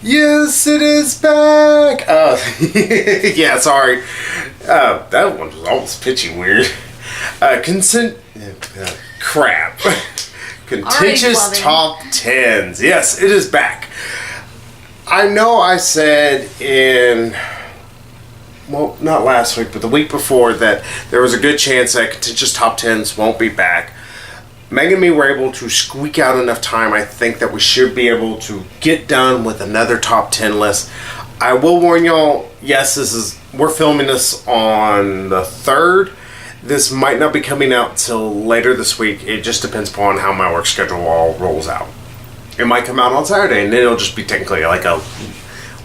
Yes, it is back! Yeah, sorry. That one was almost pitchy weird. Crap. Contentious top 10s. Yes, it is back. I know I said well, not last week, but the week before, that there was a good chance that Contentious top 10s won't be back. Meg and me were able to squeak out enough time, I think, that we should be able to get done with another top 10 list. I will warn y'all, yes, we're filming this on the 3rd. This might not be coming out till later this week. It just depends upon how my work schedule all rolls out. It might come out on Saturday, and then it'll just be technically like a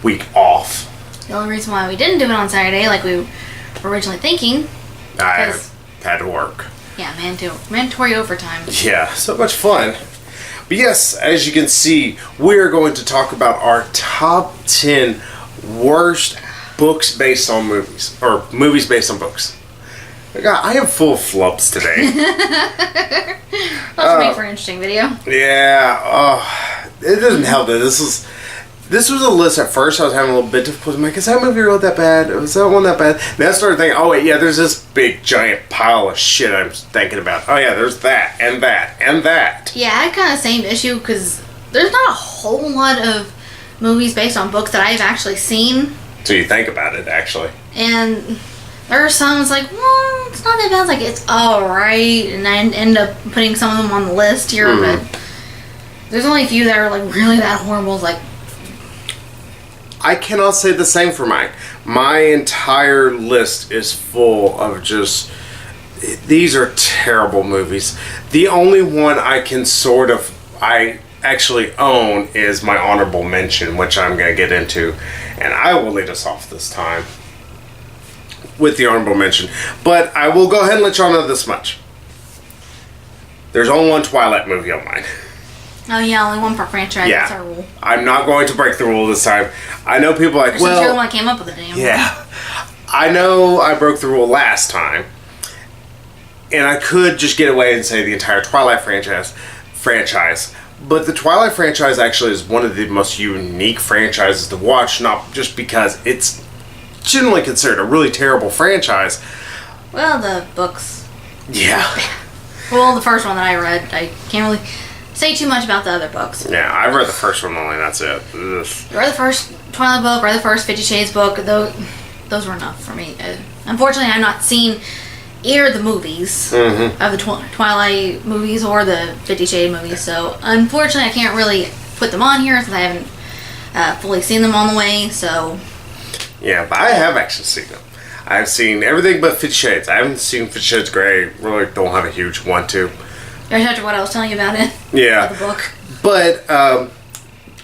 week off. The only reason why we didn't do it on Saturday, like we were originally thinking, I had to work. Yeah, mandatory overtime. Yeah, so much fun. But yes, as you can see, we are going to talk about our top 10 worst books based on movies, or movies based on books. I am full of flubs today. That's made for an interesting video. Yeah, it doesn't help that this was a list at first. I was having a little bit difficult. I'm like, is that movie really that bad? Was that one that bad? Then I started thinking, oh wait, yeah, there's this big giant pile of shit I'm thinking about. Oh yeah, there's that, and that, and that. Yeah, I had kind of the same issue, because there's not a whole lot of movies based on books that I've actually seen. So you think about it, actually. And there are some, it's like, well, it's not that bad. It's like, it's alright. And I end up putting some of them on the list here, but there's only a few that are like really that horrible. It's like, I cannot say the same for mine. My entire list is full of just, these are terrible movies. The only one I actually own is my honorable mention, which I'm going to get into. And I will lead us off this time with the honorable mention. But I will go ahead and let y'all know this much. There's only one Twilight movie on mine. oh yeah, only one per franchise. Yeah. That's our rule. I'm not going to break the rule this time. I know people are like, Well, you're the one that came up with the damn yeah. I know I broke the rule last time. And I could just get away and say the entire Twilight franchise. But the Twilight franchise actually is one of the most unique franchises to watch, not just because it's generally considered a really terrible franchise. Well, the books. Yeah. Well, the first one that I read, I can't really say too much about the other books. Yeah, I read the first one only, that's it. Ugh. I read the first Twilight book, read the first 50 Shades book. Those were enough for me. Unfortunately, I've not seen either of the movies of the Twilight movies or the 50 Shades movies, so unfortunately I can't really put them on here since I haven't fully seen them on the way, so... Yeah, but I have actually seen them. I've seen everything but 50 Shades. I haven't seen 50 Shades Grey. Really don't have a huge want to. After what I was telling you about it. Yeah. About the book. But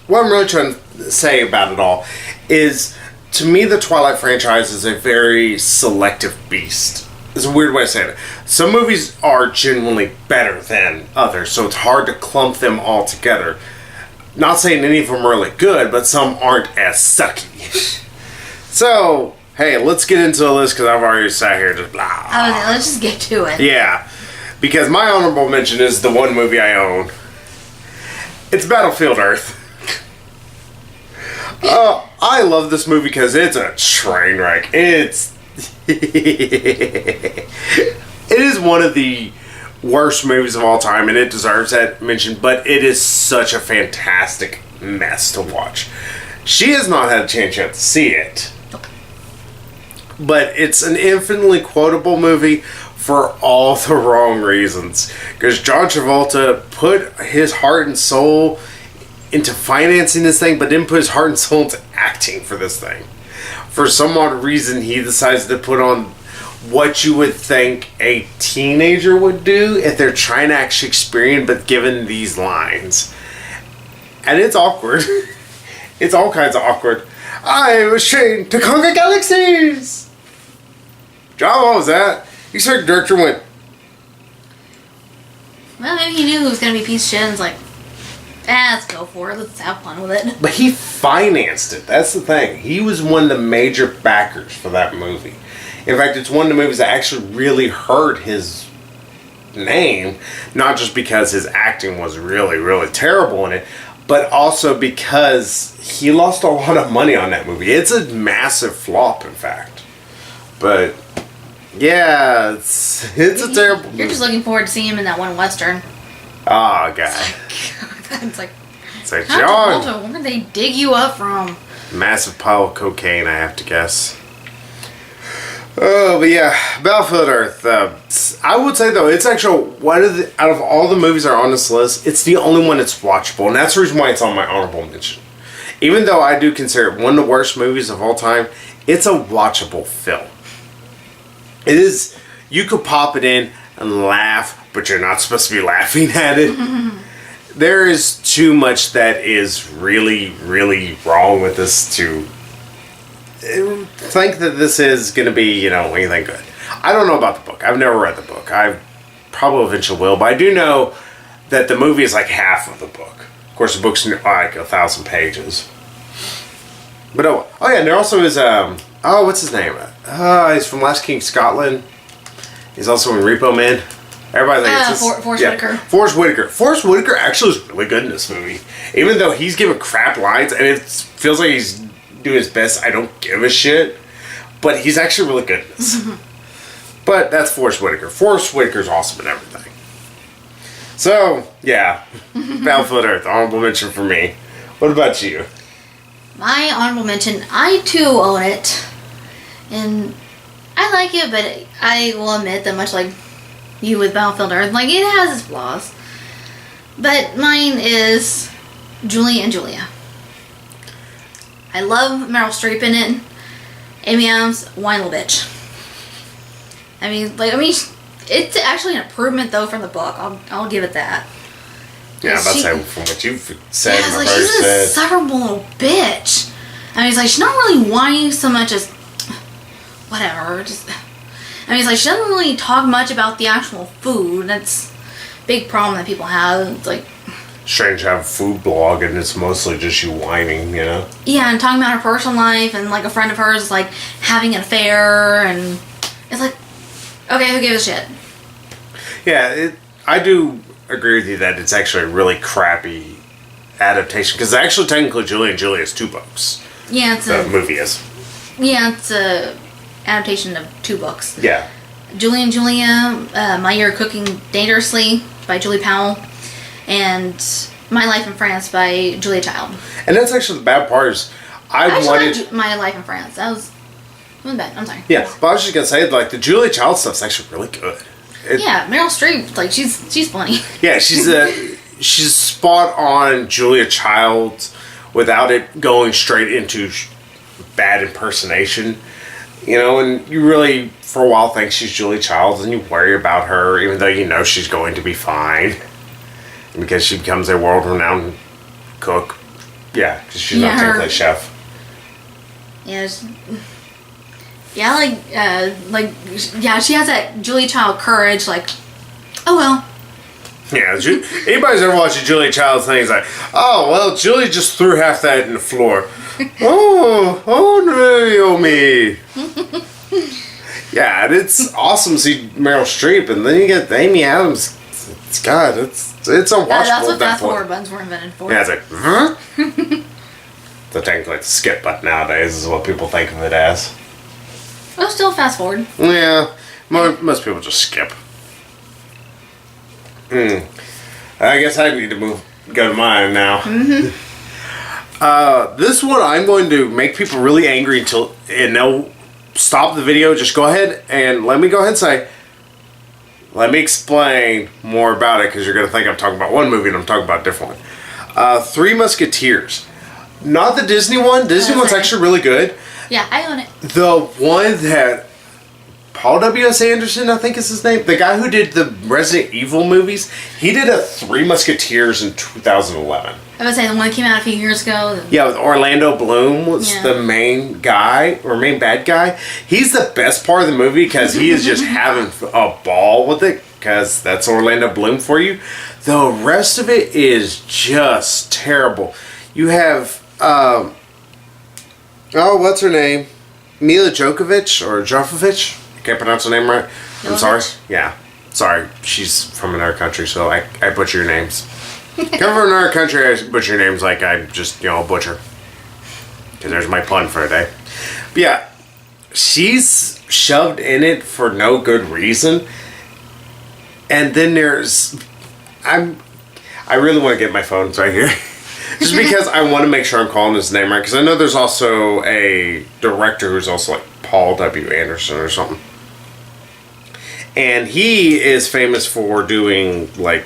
what I'm really trying to say about it all is, to me, the Twilight franchise is a very selective beast. It's a weird way of saying it. Some movies are genuinely better than others, so it's hard to clump them all together. Not saying any of them are really good, but some aren't as sucky. So, hey, let's get into the list, because I've already sat here just blah. Let's just get to it. Yeah, because my honorable mention is the one movie I own. It's Battlefield Earth. I love this movie because it's a train wreck. It is one of the worst movies of all time, and it deserves that mention, but it is such a fantastic mess to watch. She has not had a chance yet to see it. But it's an infinitely quotable movie for all the wrong reasons. Because John Travolta put his heart and soul into financing this thing, but didn't put his heart and soul into acting for this thing. For some odd reason, he decided to put on what you would think a teenager would do if they're trying to actually experience, but given these lines. And it's awkward. It's all kinds of awkward. I was trained to conquer galaxies! John, what was that? You started director went, Well, maybe he knew it was going to be a piece of shit and was like, let's go for it. Let's have fun with it. but he financed it. That's the thing. He was one of the major backers for that movie. In fact, it's one of the movies that actually really hurt his name. Not just because his acting was really, really terrible in it, but also because he lost a lot of money on that movie. It's a massive flop, in fact. But yeah, it's a terrible movie. You're just looking forward to seeing him in that one Western. Oh, God. It's like John. where did they dig you up from? Massive pile of cocaine, I have to guess. Oh, but yeah, Battlefield Earth. I would say, though, it's actually out of all the movies that are on this list, it's the only one that's watchable. And that's the reason why it's on my honorable mention. Even though I do consider it one of the worst movies of all time, it's a watchable film. It is, you could pop it in and laugh, but you're not supposed to be laughing at it. There is too much that is really, really wrong with this to think that this is going to be, anything good. I don't know about the book. I've never read the book. I probably eventually will, but I do know that the movie is like half of the book. Of course, the book's like 1,000 pages. But yeah, and there also is, what's his name? He's from Last King of Scotland. He's also in Repo Man. Everybody thinks it's Forrest Whitaker. Forrest Whitaker. Forrest Whitaker actually is really good in this movie. Even though he's giving crap lines and it feels like he's doing his best, I don't give a shit. But he's actually really good in this. But that's Forrest Whitaker. Forrest Whitaker's awesome in everything. So, yeah. Battlefield Earth, honorable mention for me. What about you? My honorable mention, I too own it. And I like it, but I will admit that much like you with Battlefield Earth, like it has its flaws. But mine is Julie and Julia. I love Meryl Streep in it. Amy Adams, whiny little bitch. I mean, it's actually an improvement though from the book. I'll give it that. Yeah, I'm about to say from what you've said. Yeah, it's she's an insufferable little bitch. I mean, it's like she's not really whining so much as whatever. It's like she doesn't really talk much about the actual food. That's a big problem that people have. It's like strange to have a food blog and it's mostly just you whining, Yeah, and talking about her personal life and like a friend of hers is like having an affair and it's like, okay, who gives a shit? Yeah, I do agree with you that it's actually a really crappy adaptation because actually technically Julie and Julia is 2 books. Yeah, the movie is. Yeah, it's a adaptation of 2 books. Yeah. Julie and Julia, My Year Cooking Dangerously by Julie Powell, and My Life in France by Julia Child. And that's actually the bad part is I wanted My Life in France. That was bad. I'm sorry. Yeah, but I was just gonna say like the Julia Child stuff's actually really good. Yeah, Meryl Streep, like she's funny. Yeah, she's spot on Julia Child without it going straight into bad impersonation. And you really, for a while, think she's Julia Childs, and you worry about her, even though you know she's going to be fine. Because she becomes a world-renowned cook. Yeah, because she's not technically a chef. Yeah, she has that Julia Child courage, like, oh well. Yeah, anybody's ever watched a Julia Child thing is like, oh, well, Julie just threw half that in the floor. Oh, me. Yeah, and it's awesome to see Meryl Streep, and then you get Amy Adams. It's unwatchable. That's what fast forward buttons were invented for. Yeah, it's like, huh? So technically, it's a skip button nowadays is what people think of it as. Oh, still fast forward. Yeah, most people just skip. I guess I need to go to mine now. Mm-hmm. This one I'm going to make people really angry and they'll stop the video. Just go ahead and let me say, let me explain more about it because you're going to think I'm talking about one movie and I'm talking about a different one. 3 Musketeers. Not the Disney one. Disney one's actually really good. Yeah, I own it. The one that Paul W.S. Anderson, I think is his name, the guy who did the Resident Evil movies, he did a 3 Musketeers in 2011. I would say the one that came out a few years ago. Yeah, with Orlando Bloom was the main guy, or main bad guy. He's the best part of the movie because he is just having a ball with it because that's Orlando Bloom for you. The rest of it is just terrible. You have, what's her name? Mila Jovovich, or Jovovich? I can't pronounce her name right. I'm sorry. Yeah. Sorry. She's from another country, so I butcher your names. Come from another country, I butcher names like I just, a butcher. Because there's my pun for today. But yeah, she's shoved in it for no good reason. And then I really want to get my phone right here. Just because I want to make sure I'm calling his name right. Because I know there's also a director who's also like Paul W. Anderson or something. And he is famous for doing like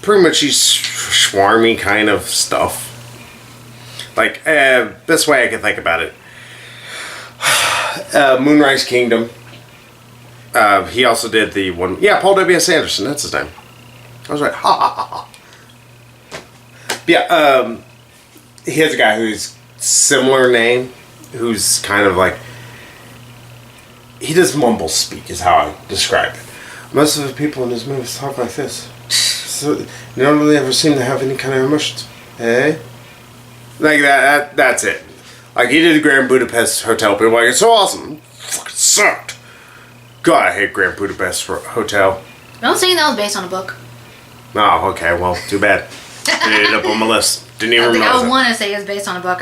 pretty much these schwarmy kind of stuff. Like, best way I can think about it. Moonrise Kingdom. He also did the one... Yeah, Paul W.S. Anderson, that's his name. I was right. Ha ha ha ha. Yeah, he has a guy who's similar name, who's kind of like... He does mumble speak, is how I describe it. Most of the people in his movies talk like this. So, you don't really ever seem to have any kind of emotions. Eh? Like that's it. Like, he did the Grand Budapest Hotel. People were like, it's so awesome. It fucking sucked. God, I hate Grand Budapest Hotel. Don't say that was based on a book. Oh, okay. Well, too bad. Didn't end up on my list. Didn't even remember. I want to say it's based on a book.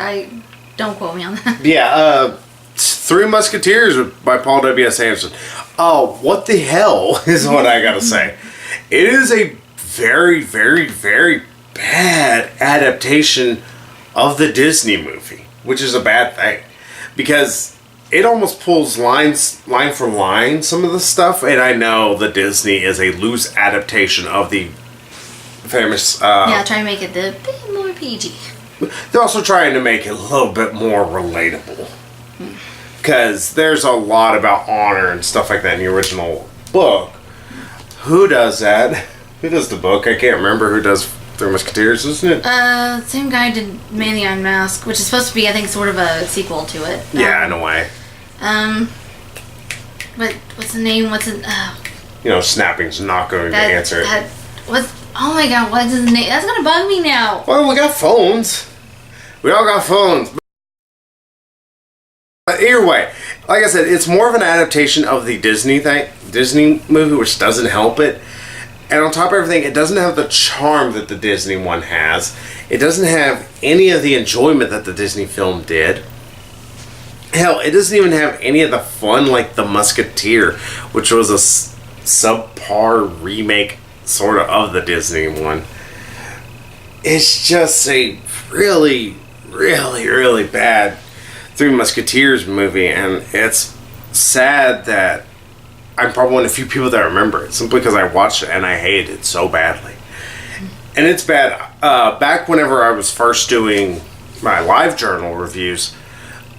Don't quote me on that. Yeah, Three Musketeers by Paul W.S. Anderson. Oh, what the hell is what I gotta say. It is a very, very, very bad adaptation of the Disney movie, which is a bad thing. Because it almost pulls line for line some of the stuff, and I know the Disney is a loose adaptation of the famous... yeah, try to make it a bit more PG. They're also trying to make it a little bit more relatable. Because there's a lot about honor and stuff like that in the original book. Who does that? Who does the book? I can't remember who does Three Musketeers, isn't it? Same guy did Man the Unmasked, which is supposed to be, I think, sort of a sequel to it. Yeah, in a way. But what's the name? Snapping's not going to answer it. Oh my god, what's his name? That's gonna bug me now. Well, we got phones. We all got phones. But either way, like I said, it's more of an adaptation of the Disney movie, which doesn't help it. And on top of everything, it doesn't have the charm that the Disney one has. It doesn't have any of the enjoyment that the Disney film did. Hell, it doesn't even have any of the fun like The Musketeer, which was a subpar remake sort of the Disney one. It's just a really, really, really bad Three Musketeers movie, and it's sad that I'm probably one of the few people that remember it, simply because I watched it and I hated it so badly. And it's bad. Back whenever I was first doing my live journal reviews,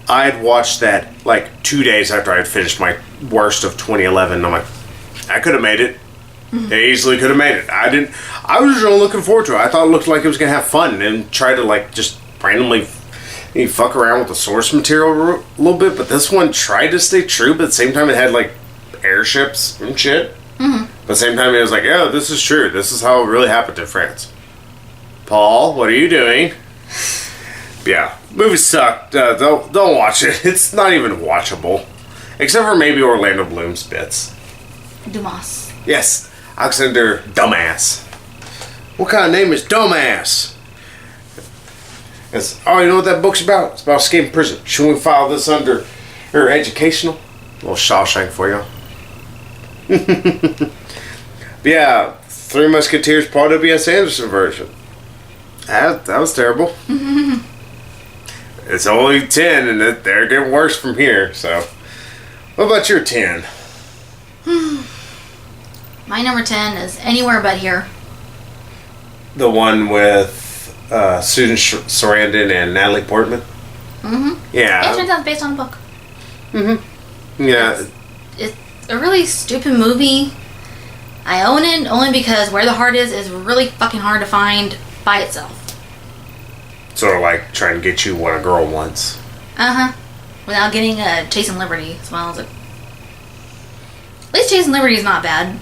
I'd watched that like 2 days after I had finished my worst of 2011. I'm like, I could have made it. They easily could have made it. I was really looking forward to it. I thought it looked like it was going to have fun and try to like just randomly fuck around with the source material a little bit. But this one tried to stay true, but at the same time it had like airships and shit. But at the same time it was like, yeah, this is true. This is how it really happened in France. Paul, what are you doing? Yeah, movie sucked. Don't watch it. It's not even watchable. Except for maybe Orlando Bloom's bits. Dumas. Yes, Alexander Dumbass. What kind of name is Dumbass? Oh, you know what that book's about? It's about escaping prison. Should we file this under educational? A little Shawshank for you. Yeah, Three Musketeers, Paul W.S. Anderson version. That was terrible. It's only 10, and they're getting worse from here. So, what about your 10? My number 10 is Anywhere But Here. The one with Susan Sarandon and Natalie Portman? Yeah. It turns out it's based on a book. Yeah. It's a really stupid movie. I own it only because Where the Heart is really fucking hard to find by itself. Sort of like trying to get you what a girl wants. Without getting Chasing Liberty as well. At least Chasing Liberty is not bad.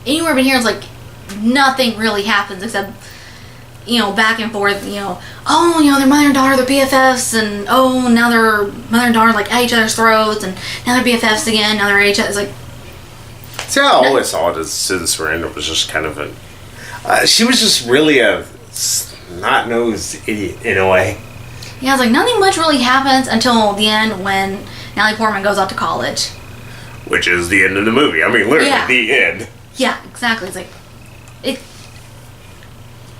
Anywhere But Here is like nothing really happens except, back and forth, their mother and daughter, they're BFFs, and now they're mother and daughter like at each other's throats, and now they're BFFs again, now they're at each other's like... See, I always saw it as Susan Sarandon was just kind of She was just really a snot-nosed idiot in a way. Yeah, it's like nothing much really happens until the end when Natalie Portman goes off to college. Which is the end of the movie. I mean, literally the end. Yeah, exactly. It's like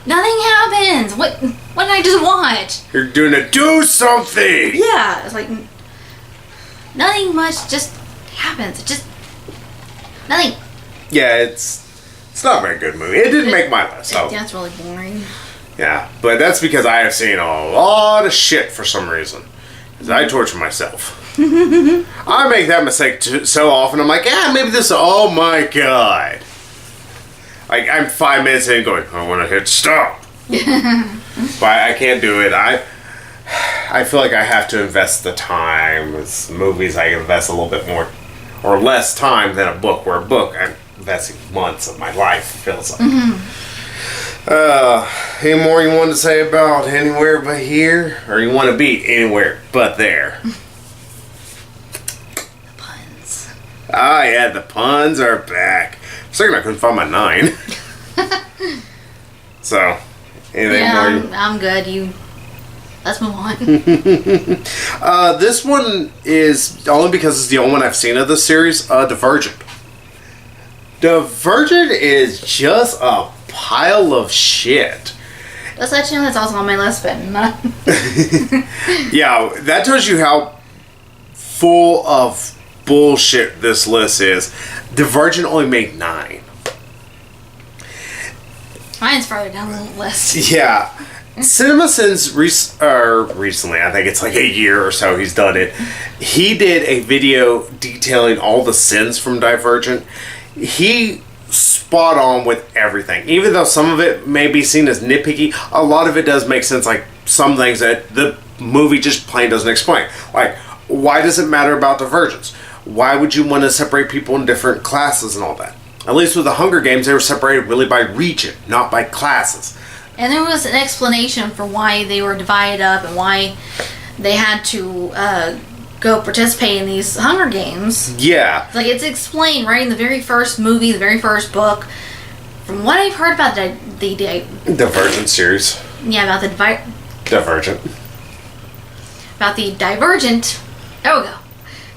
nothing happens. What did I just watch? You're doing to do something. Yeah, it's like nothing much just happens. It just nothing. Yeah, it's not a very good movie. It didn't make my list. So. Yeah, it's really boring. Yeah, but that's because I have seen a lot of shit for some reason. Because I torture myself. I make that mistake so often. I'm like, yeah, maybe this. Oh my god! Like I'm 5 minutes in, going, I want to hit stop, but I can't do it. I feel like I have to invest the time. With movies, I invest a little bit more or less time than a book. Where a book, I'm investing months of my life. It feels like. Any more you want to say about Anywhere But Here, or you want to be anywhere but there? Puns. Ah, yeah, the puns are back. For a second, I couldn't find my 9. So, anything more? I'm good. Let's move on. This one is only because it's the only one I've seen of the series. Divergent. Divergent is just a pile of shit. Let's let you know that's also on my list, but not. Yeah, that tells you how full of bullshit this list is. Divergent only made 9. Mine's farther down the list. Yeah. CinemaSins recently, I think it's like a year or so he's done it. He did a video detailing all the sins from Divergent. He spot on with everything. Even though some of it may be seen as nitpicky, a lot of it does make sense, like some things that the movie just plain doesn't explain. Like, why does it matter about divergence? Why would you want to separate people in different classes and all that? At least with the Hunger Games, they were separated really by region, not by classes. And there was an explanation for why they were divided up and why they had to go participate in these Hunger Games. Yeah. Like, it's explained right in the very first movie, the very first book. From what I've heard about the Divergent series. Yeah, about the Divergent. About the Divergent. There we go.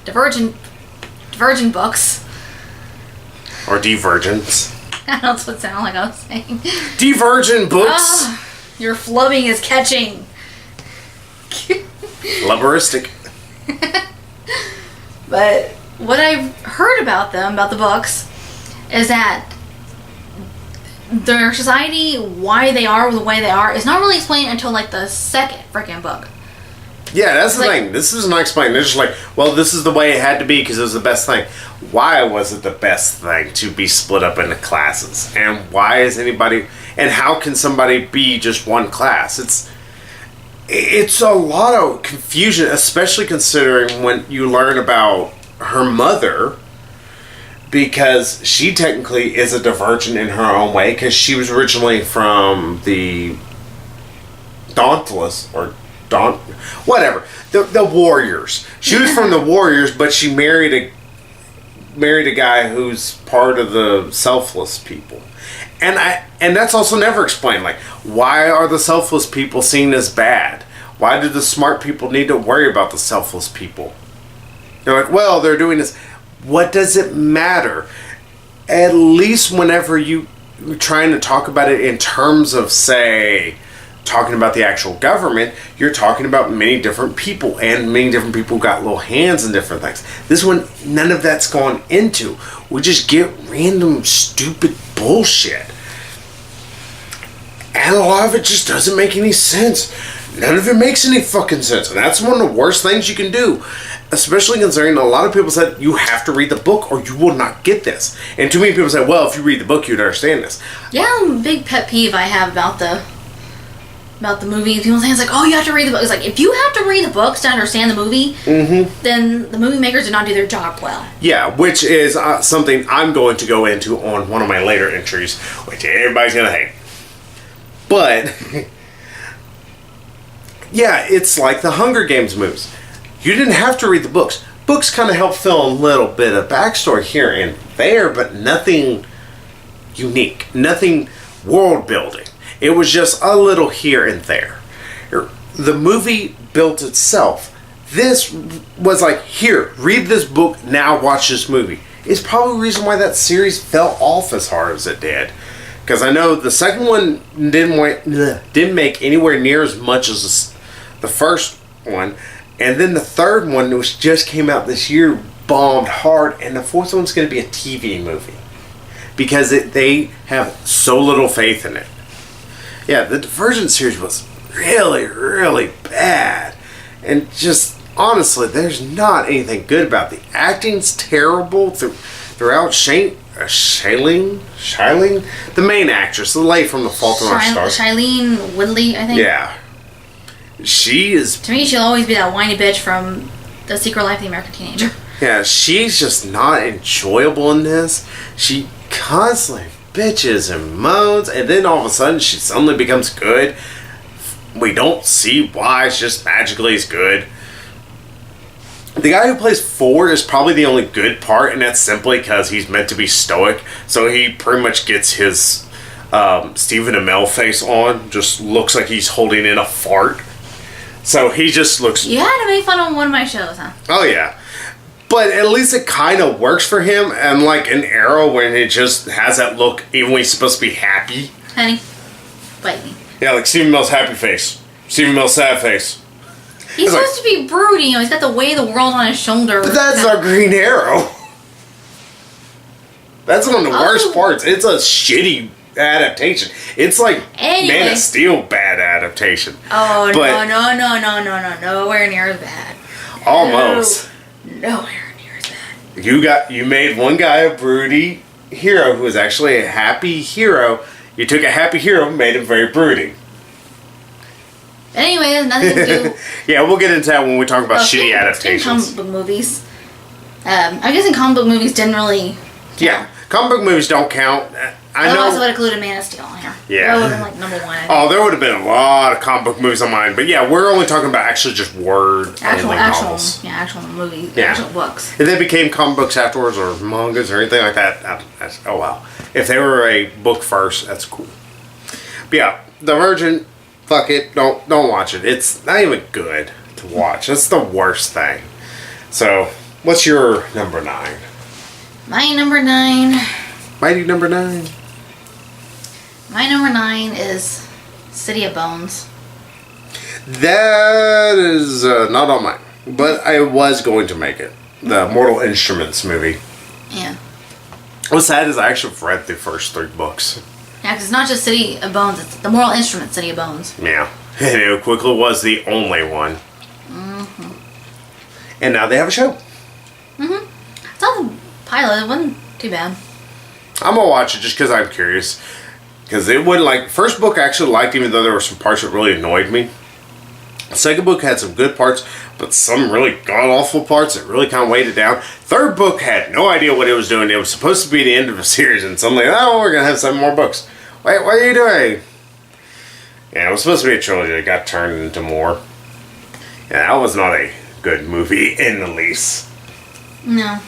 Divergent books. Or Divergence. That's what it sounded like I was saying. Divergent books. Your flubbing is catching. Flubberistic. But what I've heard about them, about the books, is that their society, why they are the way they are, is not really explained until like the second freaking book. Yeah, that's the thing. This is not explained. They're just like, well, this is the way it had to be because it was the best thing. Why was it the best thing to be split up into classes? And why is anybody... And how can somebody be just one class? It's a lot of confusion, especially considering when you learn about her mother, because she technically is a divergent in her own way, because she was originally from the Dauntless, or whatever, the Warriors. She was from the Warriors, but she married a guy who's part of the Selfless people. And that's also never explained. Like, why are the Selfless people seen as bad? Why do the smart people need to worry about the Selfless people? They're like, well, they're doing this. What does it matter? At least whenever you're trying to talk about it in terms of, say, talking about the actual government, you're talking about many different people, and many different people got little hands in different things. This one, none of that's gone into. We just get random stupid bullshit. And a lot of it just doesn't make any sense. None of it makes any fucking sense. And that's one of the worst things you can do. Especially considering a lot of people said, you have to read the book or you will not get this. And too many people say, well, if you read the book, you'd understand this. Yeah, a big pet peeve I have about the movie. People saying it's like, oh, you have to read the book. It's like, if you have to read the books to understand the movie, then the movie makers did not do their job well. Yeah, which is something I'm going to go into on one of my later entries, which everybody's going to hate. But, yeah, it's like the Hunger Games movies. You didn't have to read the books. Books kind of help fill a little bit of backstory here and there, but nothing unique. Nothing world building. It was just a little here and there. The movie built itself. This was like, here, read this book, now watch this movie. It's probably the reason why that series fell off as hard as it did. Because I know the second one didn't make anywhere near as much as the first one. And then the third one, which just came out this year, bombed hard. And the fourth one's going to be a TV movie. Because they have so little faith in it. Yeah, the Divergent series was really, really bad. And just, honestly, there's not anything good about it. The acting's terrible throughout. Shailene, the main actress, the lady from The Fault in Our Stars. Shailene Woodley, I think. Yeah. She is... To me, she'll always be that whiny bitch from The Secret Life of the American Teenager. Yeah, she's just not enjoyable in this. She constantly bitches and moans, and then all of a sudden she suddenly becomes good. We don't see why. It's just magically is good. The guy who plays Ford is probably the only good part, and that's simply because he's meant to be stoic. So he pretty much gets his Stephen Amell face on. Just looks like he's holding in a fart. So he just looks... You had to make fun of one of my shows, huh? Oh, yeah. But at least it kind of works for him. And like an Arrow, when it just has that look, even when he's supposed to be happy. Honey, bite me. Yeah, like Stephen Amell's happy face. Stephen Amell's sad face. He's supposed to be broody, you know, he's got the weight of the world on his shoulder. But that's our Green Arrow. That's one of the worst parts. It's a shitty adaptation. It's like Man of Steel bad adaptation. Oh, but no, nowhere near as bad. Almost. Nowhere near as bad. You made one guy a broody hero who was actually a happy hero. You took a happy hero and made him very broody. Anyway, there's nothing to do. Yeah, we'll get into that when we talk about shitty adaptations. Comic book movies. I'm guessing comic book movies didn't really count. Yeah, comic book movies don't count. I know. Otherwise, I would have included Man of Steel in here. Yeah. That would have been like number one. Oh, there would have been a lot of comic book movies on mine. But yeah, we're only talking about actually just actual novels. Actual movies. Yeah. Actual books. If they became comic books afterwards or mangas or anything like that, oh wow. If they were a book first, that's cool. But yeah, Divergent, fuck it, don't watch it. It's not even good to watch. That's the worst thing. So, what's your number 9? My number 9. Mighty number 9. My number 9 is City of Bones. That is not on mine, but I was going to make it. The Mortal Instruments movie. Yeah. What's sad is I actually read the first 3 books. Yeah, because it's not just City of Bones, it's the Mortal Instruments City of Bones. Yeah. And it quickly was the only one. Mm-hmm. And now they have a show. Mm-hmm. I saw the pilot, it wasn't too bad. I'm going to watch it just because I'm curious. Because it wouldn't like... First book I actually liked, even though there were some parts that really annoyed me. The second book had some good parts, but some really god-awful parts that really kind of weighed it down. Third book had no idea what it was doing. It was supposed to be the end of a series, and suddenly, oh, we're going to have 7 more books. Wait, what are you doing? Yeah, it was supposed to be a trilogy. It got turned into more. Yeah, that was not a good movie in the least. No.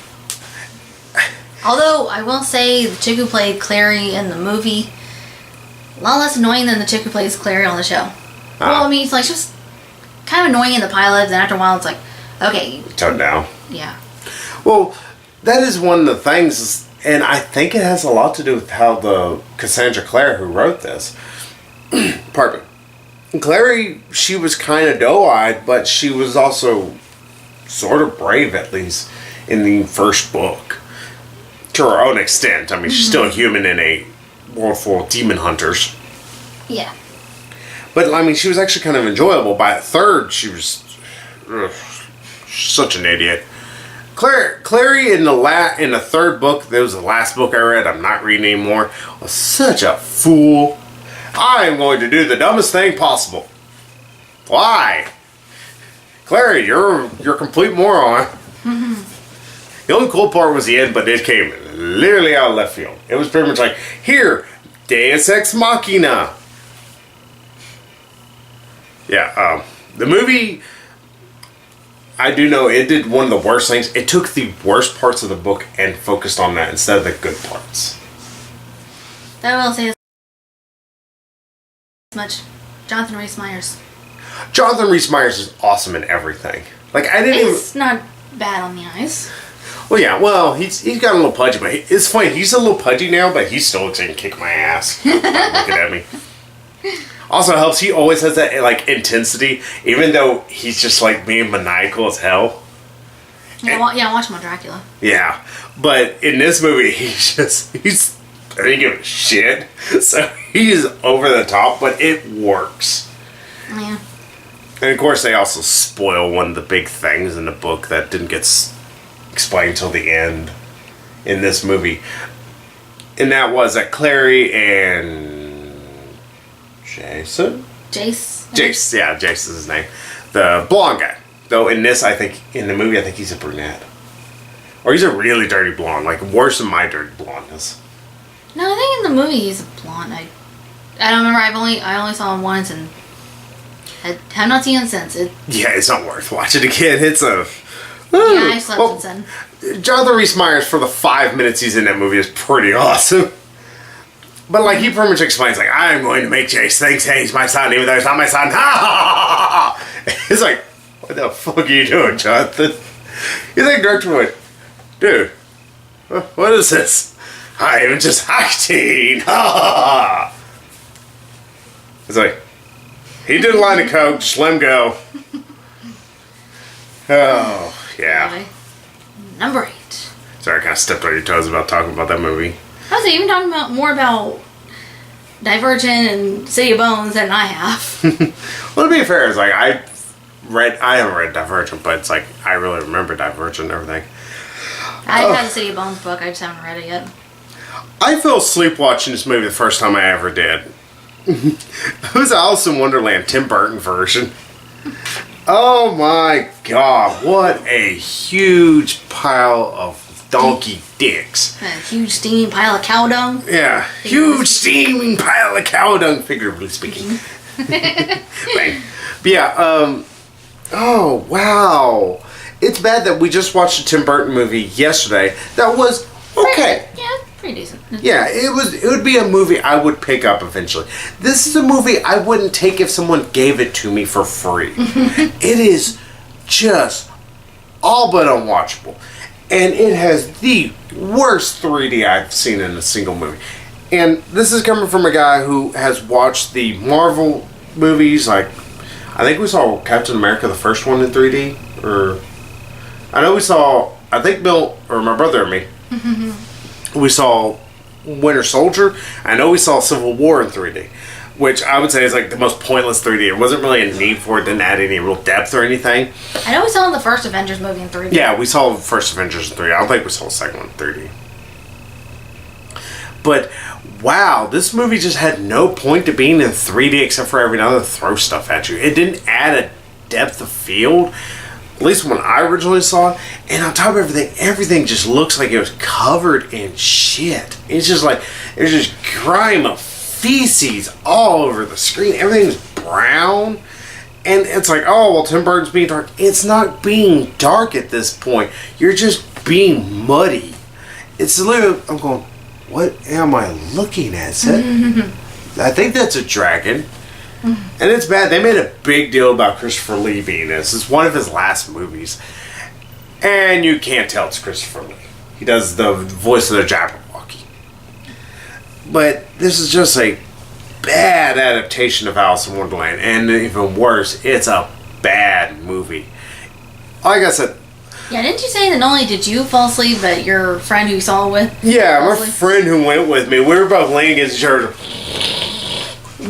Although, I will say, the chick who played Clary in the movie, a lot less annoying than the chick who plays Clary on the show. Well, I mean, it's like, she was kind of annoying in the pilot, and after a while, it's like, okay. Tone down. Yeah. Well, that is one of the things, and I think it has a lot to do with how the Cassandra Clare who wrote this, pardon me. Clary, she was kind of doe-eyed, but she was also sort of brave, at least, in the first book. To her own extent. I mean, she's still a human in a world full of demon hunters. Yeah. But, I mean, she was actually kind of enjoyable. By the third, she was such an idiot. Clary in the third book, that was the last book I read, I'm not reading anymore, was such a fool. I am going to do the dumbest thing possible. Why? Clary, you're a complete moron. The only cool part was the end, but it came literally out of left field. It was pretty much like, here, Deus Ex Machina. Yeah, the movie, I do know it did one of the worst things. It took the worst parts of the book and focused on that instead of the good parts. I will say Much. Jonathan Rhys Meyers. Jonathan Rhys Meyers is awesome in everything. Like, I didn't even... He's not bad on the eyes. Well, yeah, well, he's got a little pudgy, but it's funny, he's a little pudgy now, but he still looks like he can kick my ass. Looking at me. Also helps, he always has that, like, intensity, even though he's just, like, being maniacal as hell. Yeah, watch him on Dracula. Yeah, but in this movie, he's I didn't give a shit. So he's over the top, but it works. Yeah. And of course, they also spoil one of the big things in the book that didn't get explained till the end in this movie. And that was that Clary and Jason? Jace, yeah, Jace is his name. The blonde guy. Though in this, I think, in the movie, I think he's a brunette. Or he's a really dirty blonde, like worse than my dirty blondness. No, I think in the movie he's a blonde. I don't remember. I only saw him once and have not seen it since. Yeah, it's not worth watching again. It's a... Yeah, I slept since then. Jonathan Rhys Meyers, for the 5 minutes he's in that movie, is pretty awesome. But, like, he pretty much explains, like, I'm going to make Jace think he's my son, even though he's not my son. It's like, what the fuck are you doing, Jonathan? He's like, director went, dude, what is this? I'm just acting. It's like, he did a line of coke, just let him go. Oh, yeah. Anyway, number 8. Sorry, I kind of stepped on your toes about talking about that movie. I was even talking about more about Divergent and City of Bones than I have. Well, to be fair, it's like, I haven't read Divergent, but it's like, I really remember Divergent and everything. I have the City of Bones book, I just haven't read it yet. I fell asleep watching this movie the first time I ever did. It was Alice in Wonderland, Tim Burton version. Oh my god, what a huge pile of donkey dicks. A huge steaming pile of cow dung. Yeah, huge steaming pile of cow dung, figuratively speaking. Right. But yeah, oh wow. It's bad that we just watched a Tim Burton movie yesterday that was okay. Yeah, pretty decent. Yeah, it would be a movie I would pick up eventually. This is a movie I wouldn't take if someone gave it to me for free. It is just all but unwatchable. And it has the worst 3D I've seen in a single movie. And this is coming from a guy who has watched the Marvel movies, like, I think we saw Captain America, the first one in 3D, or... I know we saw, I think Bill, or my brother and me, we saw Winter Soldier. I know we saw Civil War in 3D, which I would say is like the most pointless 3D. It wasn't really a need for it, didn't add any real depth or anything. I know we saw the first Avengers movie in 3D. Yeah, we saw the first Avengers in 3D. I don't think we saw the second one in 3D. But, wow, this movie just had no point to being in 3D except for every now and then throw stuff at you. It didn't add a depth of field. At least when I originally saw it. And on top of everything just looks like it was covered in shit. It's just like, there's just grime of feces all over the screen. Everything's brown. And it's like, oh, well, Tim Burton's being dark. It's not being dark at this point. You're just being muddy. It's literally, I'm going, what am I looking at? I think that's a dragon. And it's bad. They made a big deal about Christopher Lee being this. It's one of his last movies. And you can't tell it's Christopher Lee. He does the voice of the Jabberwocky. But this is just a bad adaptation of Alice in Wonderland. And even worse, it's a bad movie. Like I said... Yeah, didn't you say that not only did you fall asleep, but your friend who you saw it with? Yeah, my friend who went with me, we were both laying against each other.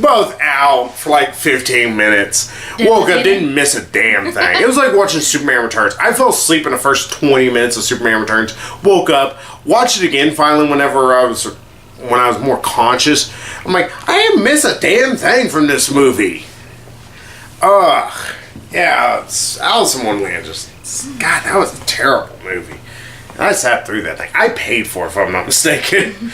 Both out for like 15 minutes. Woke up, didn't miss a damn thing. It was like watching Superman Returns. I fell asleep in the first 20 minutes of Superman Returns. Woke up, watched it again finally when I was more conscious. I'm like, I didn't miss a damn thing from this movie. Ugh. Yeah, Alice in Wonderland God, that was a terrible movie. I sat through that thing. I paid for it, if I'm not mistaken.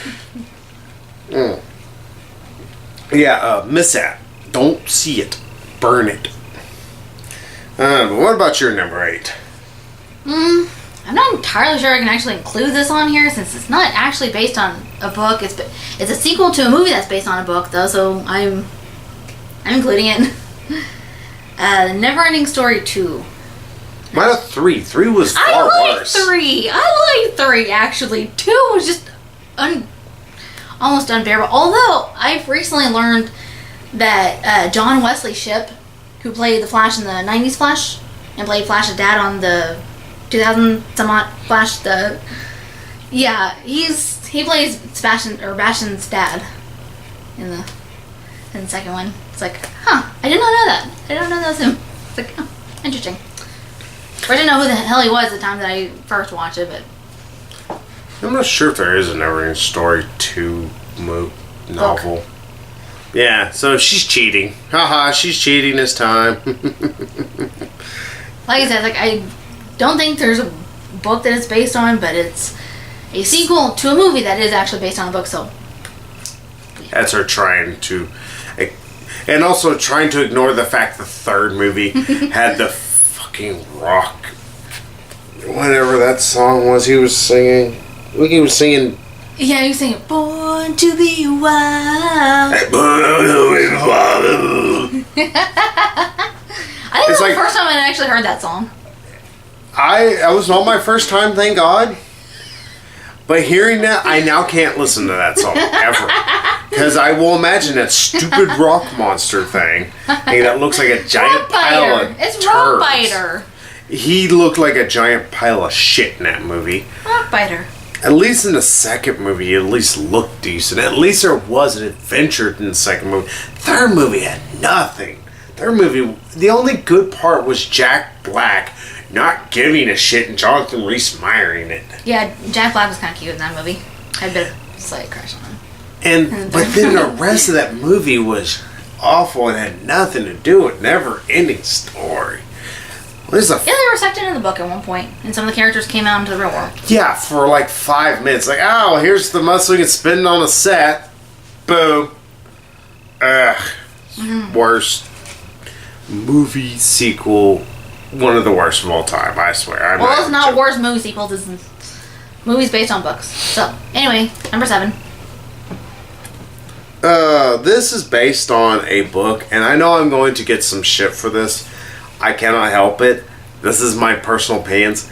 Yeah, miss that. Don't see it. Burn it. But what about your number 8? I'm not entirely sure I can actually include this on here since it's not actually based on a book. It's a sequel to a movie that's based on a book, though, so I'm I'm including it. Neverending Story 2. Mine are 3. 3 was far worse. I like 3, actually. 2 was just almost unbearable. Although, I've recently learned that John Wesley Shipp, who played the Flash in the 90s Flash, and played Flash's dad on the 2000 somewhat Flash, he plays Bastion's dad in the second one. It's like, huh, I did not know that. I didn't know that was him. It's like, oh, interesting. I didn't know who the hell he was at the time that I first watched it, but I'm not sure if there is a Neverending Story 2 novel. Book. Yeah, so she's cheating. Haha, she's cheating this time. Like I said, I don't think there's a book that it's based on, but it's a sequel to a movie that is actually based on a book, so. That's her trying to... And also trying to ignore the fact the third movie had the fucking rock... Whatever that song was he was singing. Look, he was singing... Yeah, he was singing, Born to be Wild. Born to be Wild. I think it was the first time I actually heard that song. It was not my first time, thank God. But hearing that, I now can't listen to that song ever. Because I will imagine that stupid rock monster thing. That looks like a giant pile of It's turds. Rockbiter. He looked like a giant pile of shit in that movie. Rockbiter. At least in the second movie, he at least looked decent. At least there was an adventure in the second movie. Third movie had nothing. Third movie, the only good part was Jack Black not giving a shit and Jonathan Rhys-Meyering it. Yeah, Jack Black was kind of cute in that movie. I had a bit of a slight crush on him. But then the rest of that movie was awful and had nothing to do with never-ending story. Yeah, they were sucked into the book at one point, and some of the characters came out into the real world. Yeah, for like 5 minutes. Like, oh, here's the muscle you can spin on a set. Boom. Ugh. Worst movie sequel. One of the worst of all time, I swear. It's not worst movie sequels. It's movies based on books. So, anyway, number 7. This is based on a book, and I know I'm going to get some shit for this. I cannot help it. This is my personal opinions.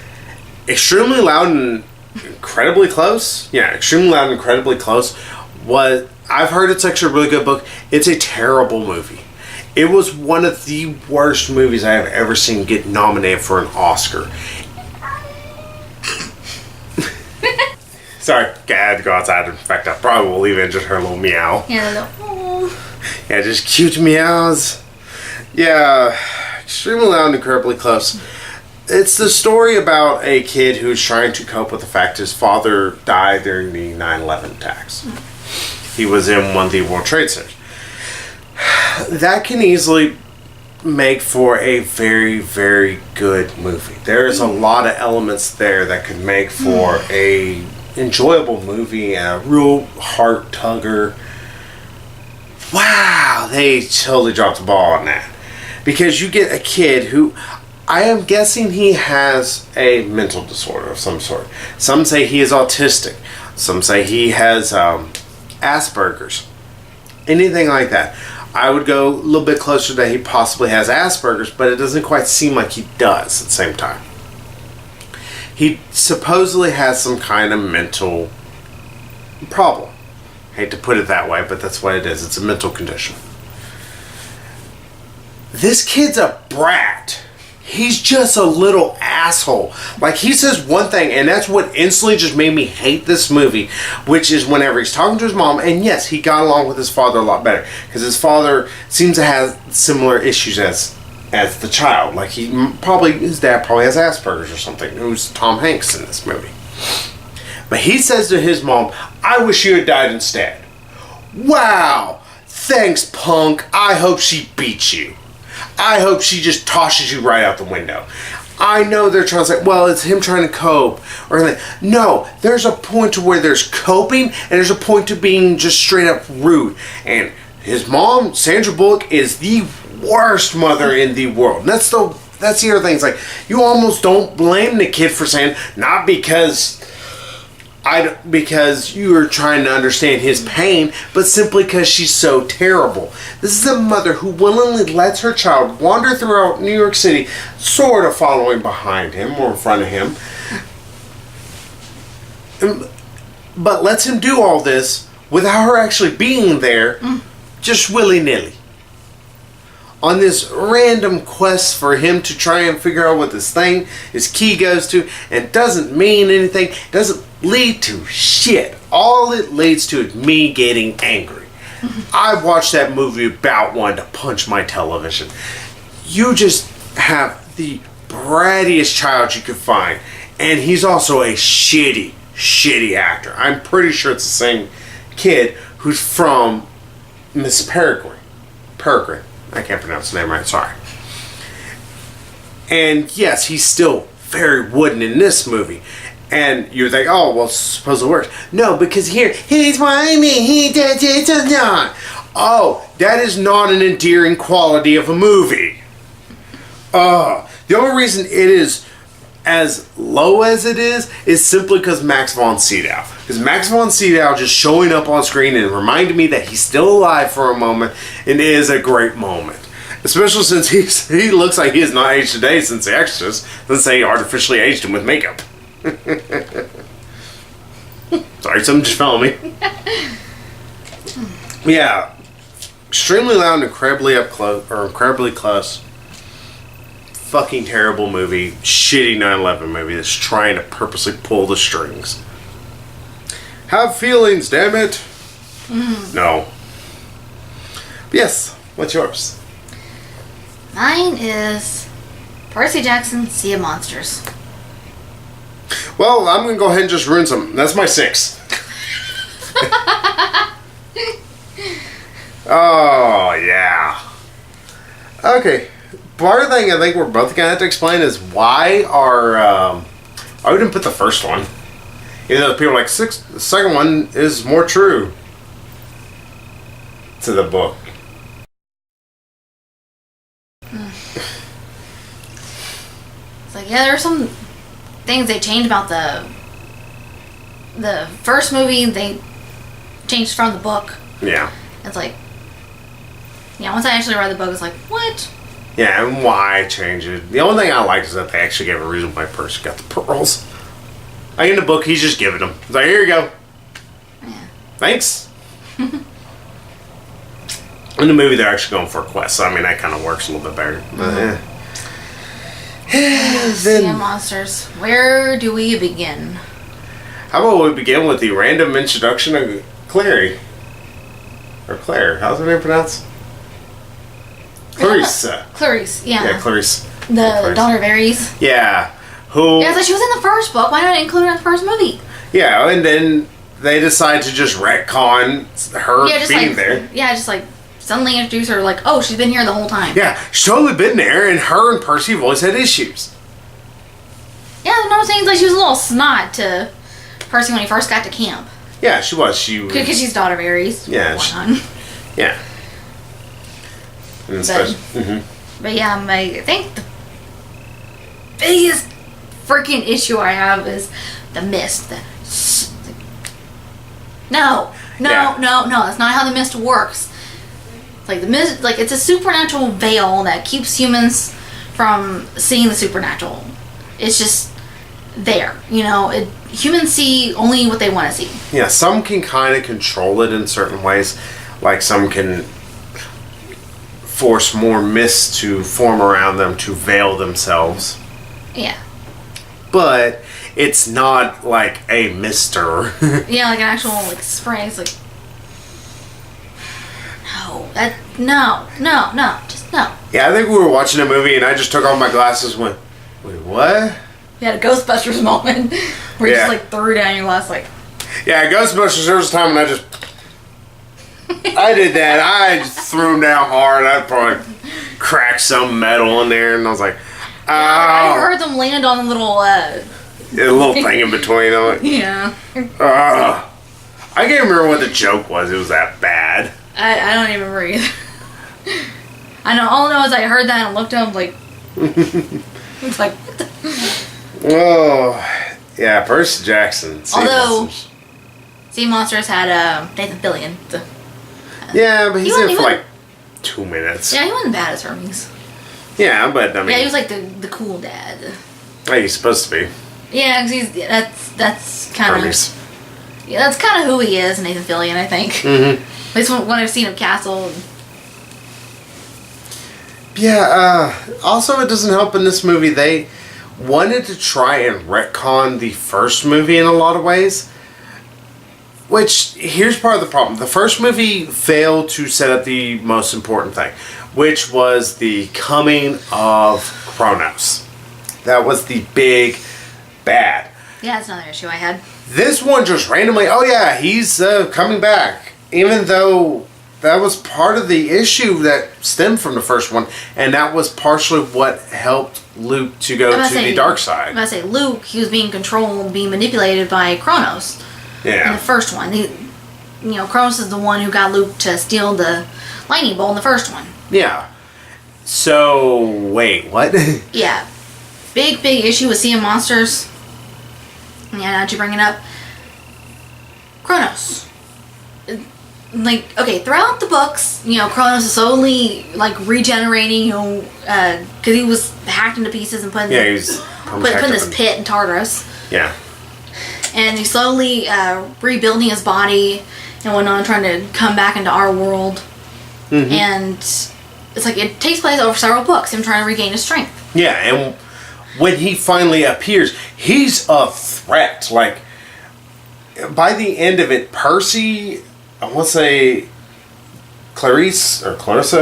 Extremely Loud and Incredibly Close. Yeah, Extremely Loud and Incredibly Close. I've heard it's actually a really good book. It's a terrible movie. It was one of the worst movies I have ever seen get nominated for an Oscar. Sorry, I had to go outside. In fact, I probably will even just her little meow. Yeah, yeah, just cute meows. Yeah, Extremely Loud and Incredibly Close. It's the story about a kid who's trying to cope with the fact his father died during the 9/11 attacks. He was in one of the World Trade Centers. That can easily make for a very, very good movie. There's a lot of elements there that could make for a enjoyable movie and a real heart tugger. Wow, they totally dropped the ball on that. Because you get a kid who, I am guessing he has a mental disorder of some sort. Some say he is autistic. Some say he has Asperger's. Anything like that. I would go a little bit closer that he possibly has Asperger's, but it doesn't quite seem like he does at the same time. He supposedly has some kind of mental problem. Hate to put it that way, but that's what it is. It's a mental condition. This kid's a brat. He's just a little asshole. Like, he says one thing, and that's what instantly just made me hate this movie, which is whenever he's talking to his mom, and yes, he got along with his father a lot better, because his father seems to have similar issues as the child. Like, his dad probably has Asperger's or something, who's Tom Hanks in this movie. But he says to his mom, I wish you had died instead. Wow! Thanks, punk. I hope she beats you. I hope she just tosses you right out the window. I know they're trying to say, well, it's him trying to cope. Or anything. No, there's a point to where there's coping, and there's a point to being just straight up rude. And his mom, Sandra Bullock, is the worst mother in the world. And that's the other thing. It's like, you almost don't blame the kid for saying, not because because you are trying to understand his pain, but simply because she's so terrible. This is a mother who willingly lets her child wander throughout New York City, sort of following behind him or in front of him, but lets him do all this without her actually being there, just willy-nilly. On this random quest for him to try and figure out what this thing, his key goes to, and doesn't mean anything, doesn't lead to shit. All it leads to is me getting angry. I watched that movie about wanting to punch my television. You just have the brattiest child you could find, and he's also a shitty actor. I'm pretty sure it's the same kid who's from Miss Peregrine. I can't pronounce the name right, sorry. And yes, he's still very wooden in this movie. And you think, oh, well, suppose it works. No, because here, he's whining, he does not. Oh, that is not an endearing quality of a movie. The only reason it is as low as it is simply because Max von Sydow. Because Max von Sydow just showing up on screen and reminded me that he's still alive for a moment, and it is a great moment. Especially since he looks like he has not aged a day since The Exorcist, since they artificially aged him with makeup. Sorry, something just fell on me. Yeah, extremely loud and incredibly close. Fucking terrible movie, shitty 9/11 movie that's trying to purposely pull the strings. Have feelings, damn it. No. But yes, what's yours? Mine is Percy Jackson, Sea of Monsters. Well, I'm going to go ahead and just ruin some. That's my 6. Oh, yeah. Okay. Part of the thing I think we're both going to have to explain is why I didn't put the first one. Even though people are like, the second one is more true to the book. It's like, yeah, there are some things they changed about the first movie. They changed from the book. Yeah. It's like, yeah, once I actually read the book, it's like, what? Yeah, and why change it? The only thing I like is that they actually gave a reason why Percy got the pearls. Like in the book, he's just giving them. He's like, here you go. Yeah. Thanks. In the movie, they're actually going for a quest, so I mean, that kind of works a little bit better. But, Sea of Monsters. Where do we begin? How about we begin with the random introduction of Clary? Or Claire. How's her name pronounced? Clarice. Clarice, yeah. Yeah, Clarice. The daughter of Ares. Yeah. Who? Yeah, so she was in the first book. Why not include her in the first movie? Yeah, and then they decide to just retcon her being there. Yeah, just like suddenly introduce her like, oh, she's been here the whole time. Yeah, she's totally been there, and her and Percy have always had issues. Yeah, no, I'm saying like she was a little snot to Percy when he first got to camp. Yeah, she was. Because she's daughter of Ares. Yeah. Yeah. But yeah, I think the biggest freaking issue I have is the mist. No, that's not how the mist works. Like the mist, like it's a supernatural veil that keeps humans from seeing the supernatural. It's just there, humans see only what they want to see. Yeah, some can kind of control it in certain ways. Like some can force more mist to form around them to veil themselves. Yeah. But it's not like a mister. Yeah, like an actual spray. It's like, no, just no. Yeah, I think we were watching a movie and I just took off my glasses and went, wait, what? You had a Ghostbusters moment where you just like threw down your glass like. Yeah, Ghostbusters, there was a time when I did that. I just threw them down hard. I probably cracked some metal in there, and I was like, "Oh!" I heard them land on a little. A little thing in between them. Yeah. I can't remember what the joke was. It was that bad. I don't even remember either. I know. All I know is I heard that and looked at him like. It's like. What the? Oh, Yeah, Percy Jackson. Although, Sea Monsters had Nathan Fillion. So. Yeah, but he's in for like 2 minutes. Yeah, he wasn't bad as Hermes. Yeah, but I mean... Yeah, he was like the cool dad. Hey, he's supposed to be. Yeah, because that's kind of... Yeah, that's kind of who he is, Nathan Fillion, I think. Mm-hmm. At least when I've seen him Castle. Yeah, also it doesn't help in this movie. They wanted to try and retcon the first movie in a lot of ways. Which, here's part of the problem. The first movie failed to set up the most important thing, which was the coming of Kronos. That was the big bad. Yeah, that's another issue I had. This one just randomly, oh yeah, he's coming back. Even though that was part of the issue that stemmed from the first one, and that was partially what helped Luke to go to the dark side. I'm going to say, Luke, he was being controlled, being manipulated by Kronos. Yeah. In the first one. Kronos is the one who got Luke to steal the lightning bolt in the first one. Yeah. So, wait, what? Yeah. Big issue with Sea of Monsters. Yeah, now that you bring it up. Kronos. Throughout the books, Kronos is slowly, regenerating, because he was hacked into pieces and put in this pit in Tartarus. Yeah. And he's slowly rebuilding his body and whatnot, trying to come back into our world. Mm-hmm. And it's like it takes place over several books, him trying to regain his strength. Yeah, and when he finally appears, he's a threat. Like, by the end of it, Percy, I want to say Clarissa. It's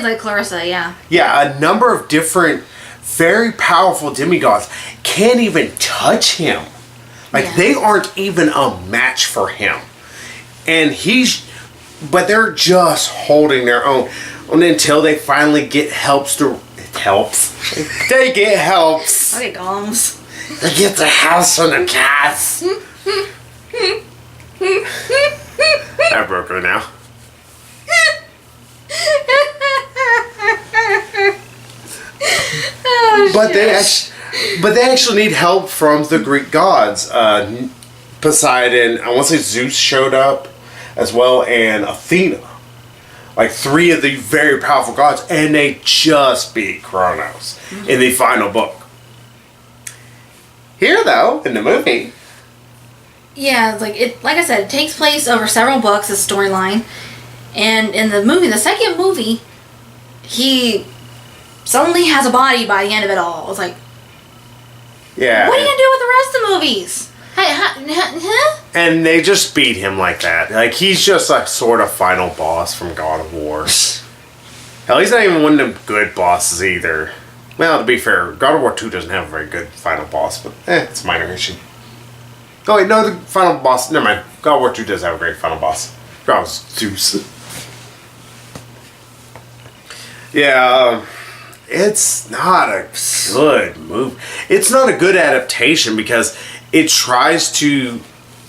like Clarissa, yeah. Yeah, a number of different very powerful demigods can't even touch him. They aren't even a match for him. And but they're just holding their own until they finally get helps. They get helps. Okay, gongs. They get the house on the cats. I broke her now. But they actually need help from the Greek gods. Poseidon, I want to say Zeus showed up as well, and Athena. Like 3 of the very powerful gods, and they just beat Kronos in the final book. Here, though, in the movie. Yeah, like I said, it takes place over several books, this storyline. And in the second movie, he suddenly has a body by the end of it all. It's like, yeah. What are you going to do with the rest of the movies? Huh? And they just beat him like that. Like, he's just like sort of final boss from God of War. Hell, he's not even one of them good bosses either. Well, to be fair, God of War 2 doesn't have a very good final boss, but it's a minor issue. Oh wait, no, the final boss, never mind. God of War 2 does have a great final boss. That was Zeus. Yeah, it's not a good movie. It's not a good adaptation because it tries to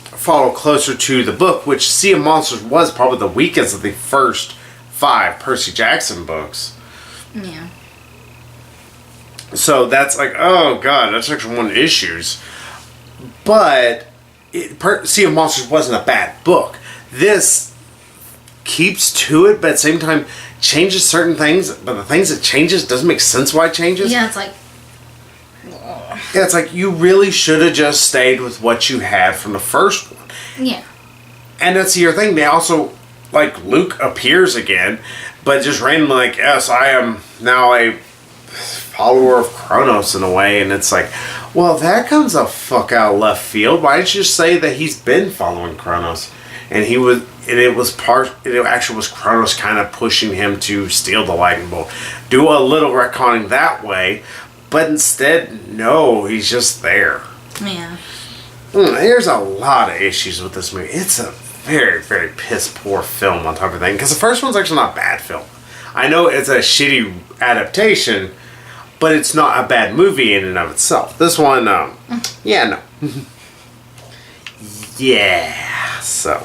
follow closer to the book, which Sea of Monsters was probably the weakest of the first 5 Percy Jackson books. Yeah. So that's like, oh god, that's actually one of the issues. But Sea of Monsters wasn't a bad book. This keeps to it, but at the same time changes certain things, but the things it changes doesn't make sense why it changes. Yeah, it's like... Yeah, it's like you really should have just stayed with what you had from the first one. Yeah. And that's the other thing. They also, like, Luke appears again, but just randomly like, yes, I am now a follower of Kronos in a way, and it's like, well, that comes a fuck out of left field. Why didn't you just say that he's been following Kronos? And it actually was Kronos kind of pushing him to steal the lightning bolt. Do a little retconning that way, but instead, no, he's just there. Yeah. There's a lot of issues with this movie. It's a very, very piss poor film on top of everything, because the first one's actually not a bad film. I know it's a shitty adaptation, but it's not a bad movie in and of itself. This one, yeah, no. Yeah, so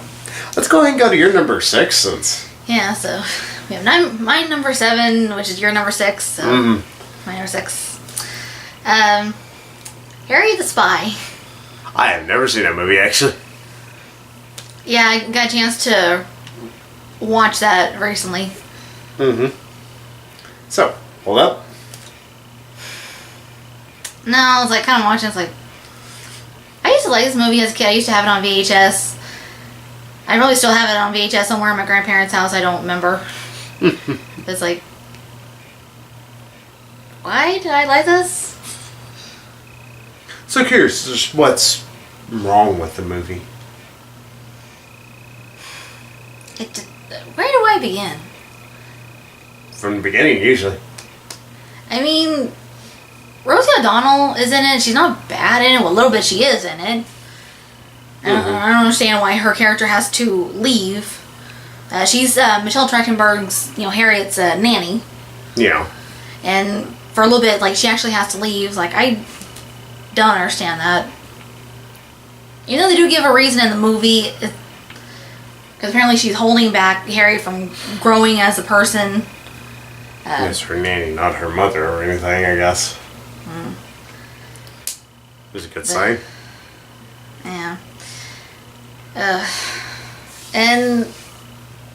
let's go ahead and go to your number 6. Yeah, so we have my number 7, which is your number 6. So my number 6. Harriet the Spy. I have never seen that movie, actually. Yeah, I got a chance to watch that recently. Mm-hmm. So, hold up. No, I was like kind of watching. It's like I used to like this movie as a kid. I used to have it on VHS. I probably still have it on VHS somewhere in my grandparents' house. I don't remember. It's like, why did I like this? So curious, just what's wrong with the movie? Where do I begin? From the beginning, usually. I mean, Rosie O'Donnell is in it. She's not bad in it. Well, a little bit she is in it. I don't understand why her character has to leave. She's Michelle Trachtenberg's, Harriet's nanny. Yeah. And for a little bit, like, she actually has to leave. Like, I don't understand that. You know, they do give a reason in the movie. Because apparently she's holding back Harriet from growing as a person. It's her nanny, not her mother or anything, I guess. It was a good sign. Yeah. And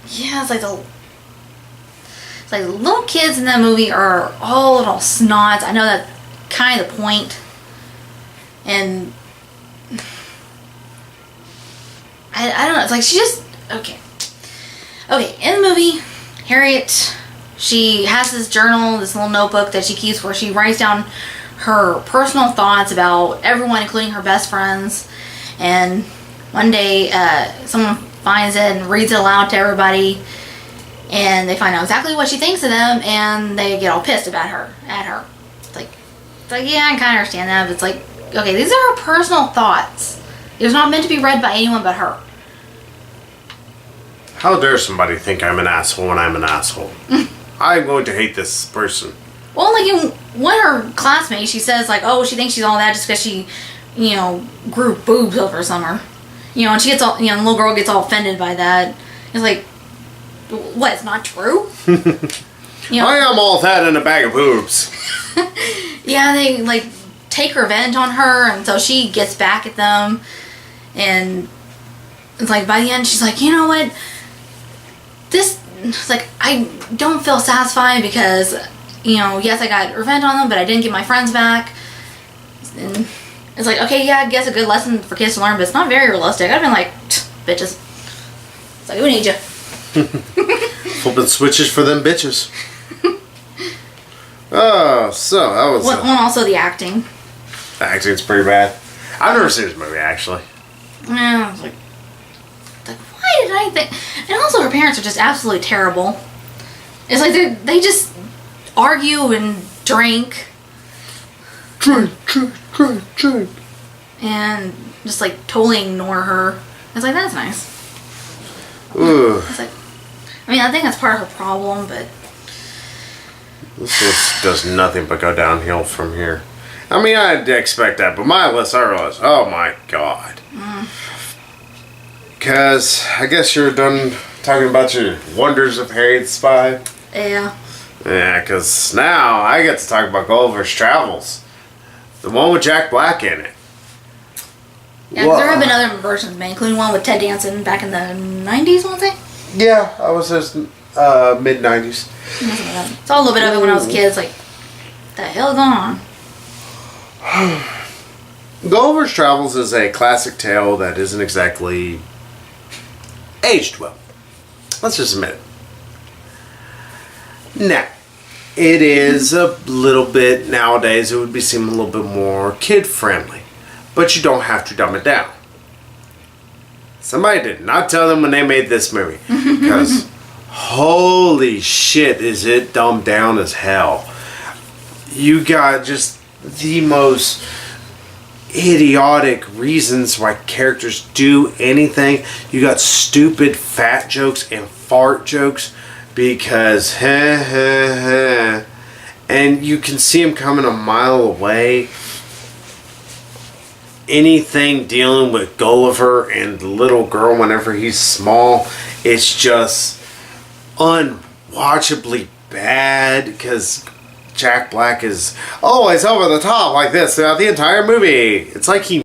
yeah, it's like the little kids in that movie are all little snots. I know that's kind of the point. And I don't know. It's like she just okay. In the movie, Harriet, she has this journal, this little notebook that she keeps where she writes down her personal thoughts about everyone, including her best friends. And one day, someone finds it and reads it aloud to everybody, and they find out exactly what she thinks of them, and they get all pissed about her, at her. It's like yeah, I kind of understand that, but it's like, okay, these are her personal thoughts. It was not meant to be read by anyone but her. How dare somebody think I'm an asshole when I'm an asshole? I'm going to hate this person. Well, like in one of her classmates, she says like, oh, she thinks she's all that just because she, grew boobs over summer. And she gets all, the little girl gets all offended by that. It's like, what, it's not true? I am all that in a bag of boobs. Yeah, they, like, take revenge on her, and so she gets back at them. And it's like, by the end, she's like, you know what? It's like, I don't feel satisfied because, yes, I got revenge on them, but I didn't get my friends back. And it's like, okay, yeah, I guess a good lesson for kids to learn, but it's not very realistic. I've been like, bitches. It's like, we need you. Flipping switches for them bitches. Oh, so that was... Well, also the acting. The acting's pretty bad. I've never seen this movie, actually. Yeah, I was like, why did I think... And also her parents are just absolutely terrible. It's like they just argue and drink. Drink. And just like totally ignore her. I was like, that's nice. Ooh. It's like, I think that's part of her problem, but... This list does nothing but go downhill from here. I'd expect that, but my list, I realized, oh my god. Because I guess you're done talking about your wonders of Harriet the Spy. Yeah. Yeah, because now I get to talk about Gulliver's Travels. The one with Jack Black in it. Yeah, there have been other versions made, including one with Ted Danson back in the 90s, I want to say. Yeah, I was just mid-90s. Saw a little bit of it when I was a kid. It's like, what the hell is going on? Gulliver's Travels is a classic tale that isn't exactly aged well. Let's just admit it. Now, it is a little bit, nowadays, it would be seem a little bit more kid-friendly. But you don't have to dumb it down. Somebody did not tell them when they made this movie. Because, holy shit, is it dumbed down as hell. You got just the most idiotic reasons why characters do anything. You got stupid fat jokes and fart jokes because and you can see them coming a mile away. Anything dealing with Gulliver and the little girl whenever he's small, it's just unwatchably bad because Jack Black is always over the top like this throughout the entire movie. It's like he